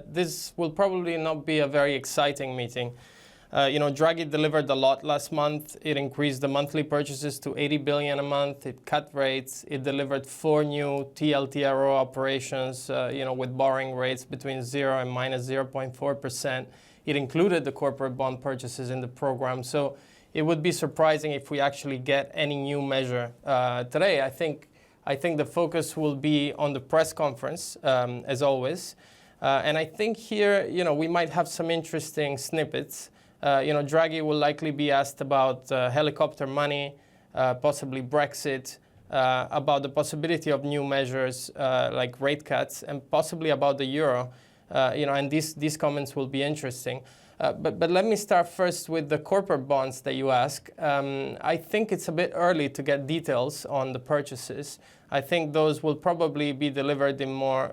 that this will probably not be a very exciting meeting. Draghi delivered a lot last month. It increased the monthly purchases to 80 billion a month. It cut rates. It delivered 4 new TLTRO operations, with borrowing rates between 0 and minus 0.4%. It included the corporate bond purchases in the program. So it would be surprising if we actually get any new measure today. I think the focus will be on the press conference, as always. And I think here, we might have some interesting snippets. Draghi will likely be asked about helicopter money, possibly Brexit, about the possibility of new measures like rate cuts, and possibly about the euro. And these comments will be interesting. But let me start first with the corporate bonds that you ask. I think it's a bit early to get details on the purchases. I think those will probably be delivered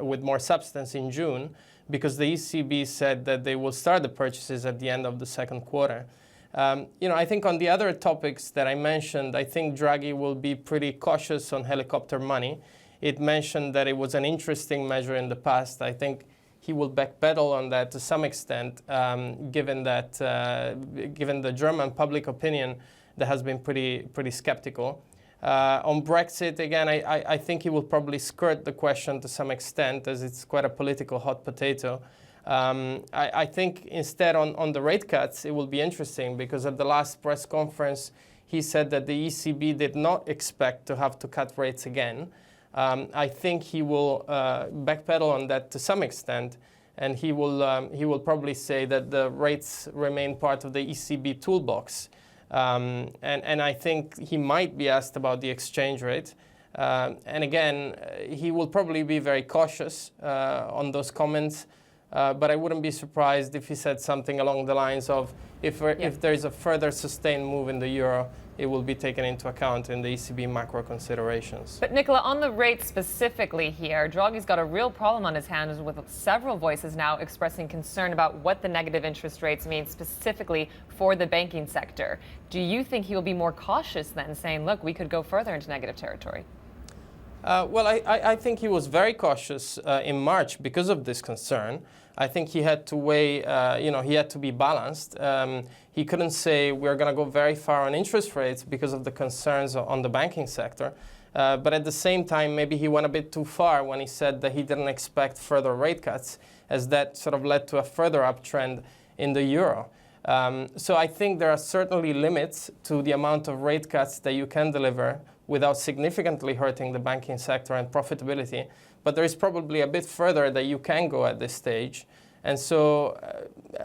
with more substance in June, because the ECB said that they will start the purchases at the end of the second quarter. I think on the other topics that I mentioned, I think Draghi will be pretty cautious on helicopter money. It mentioned that it was an interesting measure in the past. I think he will backpedal on that to some extent, given the German public opinion that has been pretty skeptical. On Brexit, again, I think he will probably skirt the question to some extent, as it's quite a political hot potato. I think instead on the rate cuts, it will be interesting, because at the last press conference, he said that the ECB did not expect to have to cut rates again. I think he will backpedal on that to some extent, and he will probably say that the rates remain part of the ECB toolbox. And I think he might be asked about the exchange rate. And again, he will probably be very cautious on those comments. But I wouldn't be surprised if he said something along the lines of, if there is a further sustained move in the euro, it will be taken into account in the ECB macro considerations. But Nicola, on the rate specifically here, Draghi's got a real problem on his hands, with several voices now expressing concern about what the negative interest rates mean specifically for the banking sector. Do you think he will be more cautious then, saying, look, we could go further into negative territory? Well, I think he was very cautious in March because of this concern. I think he had to weigh, he had to be balanced. He couldn't say we're going to go very far on interest rates because of the concerns on the banking sector. But at the same time, maybe he went a bit too far when he said that he didn't expect further rate cuts, as that sort of led to a further uptrend in the euro. So I think there are certainly limits to the amount of rate cuts that you can deliver without significantly hurting the banking sector and profitability. But there is probably a bit further that you can go at this stage. And so,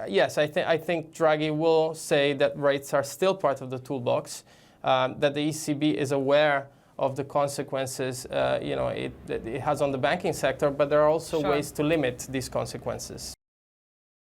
yes, I think Draghi will say that rates are still part of the toolbox, that the ECB is aware of the consequences it has on the banking sector, but there are also ways to limit these consequences.